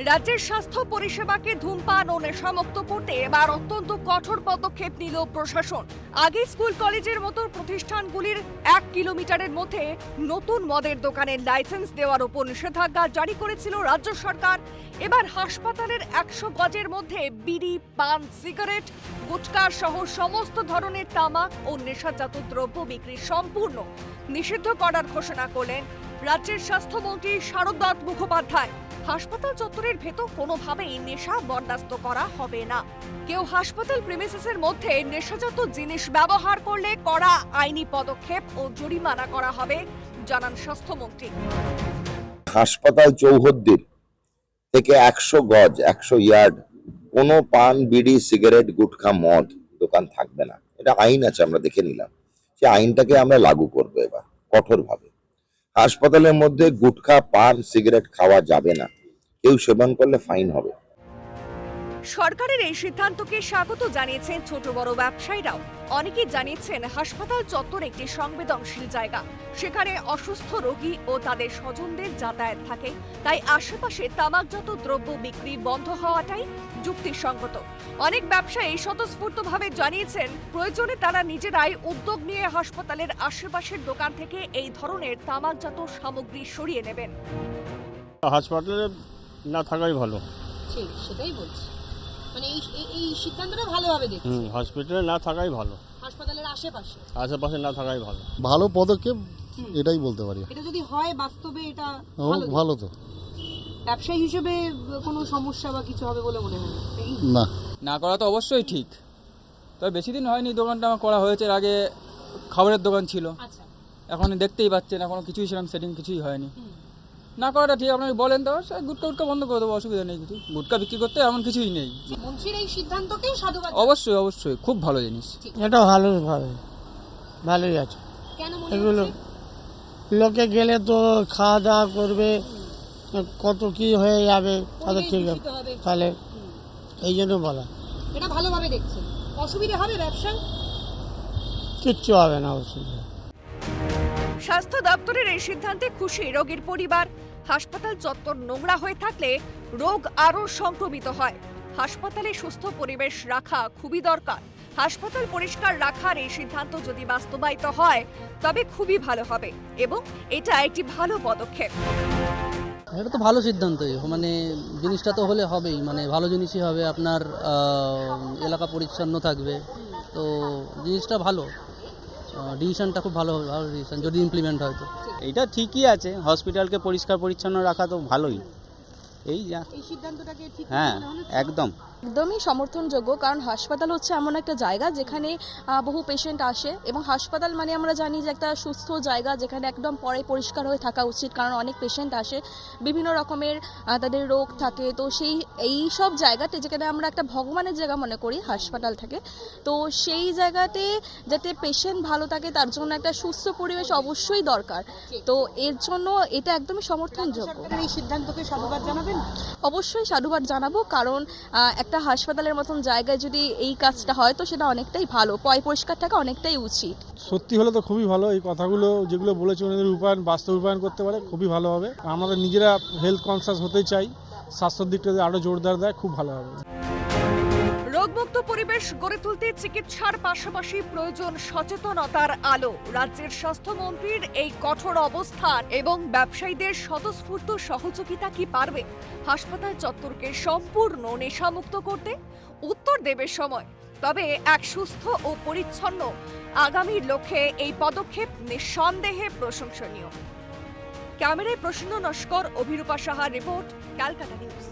রাজ্যের স্বাস্থ্য পরিষেবাকে ধূমপান ও নেশামুক্ত করতে এবার অত্যন্ত কঠোর পদক্ষেপ নিল প্রশাসন। আগে স্কুল কলেজের মতো প্রতিষ্ঠানগুলির 1 কিলোমিটারের মধ্যে নতুন মদের দোকানের লাইসেন্স দেওয়ার উপর নিষেধাজ্ঞা জারি করেছিল রাজ্য সরকার। এবার হাসপাতালের 100 গজের মধ্যে বিড়ি, পান, সিগারেট, গুটখা সহ সমস্ত ধরনের তামাক ও নেশাজাত দ্রব্য বিক্রি সম্পূর্ণ নিষিদ্ধ করার ঘোষণা করলেন রাজ্যের স্বাস্থ্যমন্ত্রী শারদাত মুখোপাধ্যায়। হাসপাতাল চত্বরের ভেতর কোনোভাবেই নেশা বরদাস্ত করা হবে না। কেউ হাসপাতাল প্রিমিসেসের মধ্যে নেশাজাত জিনিস ব্যবহার করলে কড়া আইনি পদক্ষেপ ও জরিমানা করা হবে, জানান স্বাস্থ্যমন্ত্রী। হাসপাতাল চৌহদ্দির থেকে 100 গজ 100 ইয়ার্ড কোনো পান, বিড়ি, সিগারেট, গুটখা, মদ দোকান থাকবে না। এটা আইন আছে, আমরা দেখে নিলাম। সেই আইনটাকে আমরা লাগু করবো এবার কঠোরভাবে। হাসপাতালের মধ্যে গুটখা, পান, সিগারেট খাওয়া যাবে না। কেউ সেবন করলে ফাইন হবে। সরকারের এই সিদ্ধান্তকে স্বাগত জানিয়েছেন ছোট বড় ব্যবসায়ীরাও। অনেকেই জানিয়েছেন হাসপাতাল চত্বর একটি সংবেদনশীল জায়গা, সেখানে অসুস্থ রোগী ও তাদের স্বজনদের যাতায়াত থাকে, তাই আশেপাশে তামাকজাত দ্রব্য বিক্রি বন্ধ হওয়াটাই যুক্তিসঙ্গত। অনেক ব্যবসায়ী স্বতঃস্ফূর্তভাবে জানিয়েছেন প্রয়োজনে তারা নিজেরাই উদ্যোগ নিয়ে হাসপাতালের আশেপাশের দোকান থেকে এই ধরনের তামাকজাত সামগ্রী সরিয়ে নেবেন। হাসপাতালে না থাকাই ভালো। ঠিক সেটাই বলছি, মানে এই সিদ্ধান্তটা ভালোভাবে দেখছি। হসপিটালে না থাকাই ভালো, হাসপাতালের আশেপাশে না থাকাই ভালো। ভালো পদক্ষেপ, এটাই বলতে পারি। এটা যদি হয় বাস্তবে এটা ভালো তো। ব্যবসায়ী হিসেবে কোনো সমস্যা বা কিছু হবে বলে মনে হয় না? না করা তো অবশ্যই ঠিক, তবে বেশি দিন হয়নি দোকানটা আমার করা হয়েছে। এর আগে খাবারের দোকান ছিল, আচ্ছা এখন দেখতেই পাচ্ছেন এখনো কিছুই সেরকম সেটিং কিছুই হয়নি। না করাটা ঠিক, আপনাকে বলেন তো গুটকা বন্ধ করে দেবো, অসুবিধা নেই কিছু। গুটকা বিক্রি করতে এমন কিছুই নেই। মন্ত্রীর এই সিদ্ধান্তকেও সাধুবাদ। অবশ্যই খুব ভালো জিনিস। এটা ভালোই আছে। কেন মনে এগুলো হচ্ছে? লোকে গেলে তো খাওয়া দাওয়া করবে, কত কি হয়ে যাবে, তাহলে ঠিক আছে, দূষিত হবে। তাহলে এই জন্য বলা। এটা ভালোভাবে দেখছেন, অসুবিধা হবে ব্যবসায়? কিচ্ছু হবে না অসুবিধা। স্বাস্থ্য দপ্তরের এই সিদ্ধান্তে খুশি রোগীর পরিবার। হাসপাতাল চত্বর নোংরা হয়ে থাকলে রোগ আরও সংক্রমিত হয়। হাসপাতালে সুস্থ পরিবেশ রাখা খুবই দরকার। হাসপাতাল পরিষ্কার রাখার এই সিদ্ধান্ত যদি বাস্তবায়িত হয় তবে খুবই ভালো হবে এবং এটা একটি ভালো পদক্ষেপ। এটা তো ভালো সিদ্ধান্তই, মানে জিনিসটা তো হলে হবেই, মানে ভালো জিনিসই হবে। আপনার এলাকা পরিচ্ছন্ন থাকবে, তো জিনিসটা ভালো। ডিসিশনটা খুব ভালো হবে, ভালো ডিসিশন যদি ইমপ্লিমেন্ট হয় তো। এটা ঠিকই আছে, হসপিটালকে পরিষ্কার পরিচ্ছন্ন রাখা তো ভালোই। এই সিদ্ধান্তটাকে ঠিক হ্যাঁ, একদম একদমই সমর্থনযোগ্য, কারণ হাসপাতাল হচ্ছে এমন একটা জায়গা যেখানে বহু পেশেন্ট আসে এবং হাসপাতাল মানে আমরা জানি যে একটা সুস্থ জায়গা যেখানে একদম পরিষ্কার হয়ে থাকা উচিত, কারণ অনেক পেশেন্ট আসে, বিভিন্ন রকমের তাদের রোগ থাকে। তো এই সব জায়গাতে যেখানে আমরা একটা ভগবানের জায়গা মনে করি হাসপাতাল থাকে, তো সেই জায়গাতে যাতে পেশেন্ট ভালো থাকে তার জন্য একটা সুস্থ পরিবেশ অবশ্যই দরকার। তো এর জন্য এটা একদমই সমর্থনযোগ্য। এই সিদ্ধান্তকে সাধুবাদ জানাবেন? অবশ্যই সাধুবাদ জানাবো, কারণ একটা হাসপাতালের মতন জায়গায় যদি এই কাজটা হয় তো সেটা অনেকটাই ভালো, পরিষ্কার থাকা অনেকটাই উচিত। সত্যি হলে তো খুবই ভালো। এই কথাগুলো যেগুলো বলেছে ওনাদের বাস্তব রূপায়ণ করতে পারে খুবই ভালো হবে। আমাদের নিজেরা হেলথ কনসাস হতে চাই, স্বাস্থ্যের দিকটা যদি আরো জোরদার দেয় খুব ভালো হবে। রোগমুক্ত পরিবেশ গড়ে তুলতে চিকিৎসার পাশাপাশি প্রয়োজন সচেতনতার আলো। রাজ্যের স্বাস্থ্যমন্ত্রীর এই কঠোর অবস্থান এবং ব্যবসায়ীদের স্বতঃস্ফূর্ত সহযোগিতা কি পারবে হাসপাতাল চত্বরকে সম্পূর্ণ নেশামুক্ত করতে? উত্তর দেবে সময়। তবে এক সুস্থ ও পরিচ্ছন্ন আগামীর লক্ষ্যে এই পদক্ষেপ নিঃসন্দেহে প্রশংসনীয়। ক্যামেরায় প্রসন্ন নস্কর, অভিরূপা সাহা রিপোর্ট, ক্যালকাটা নিউজ।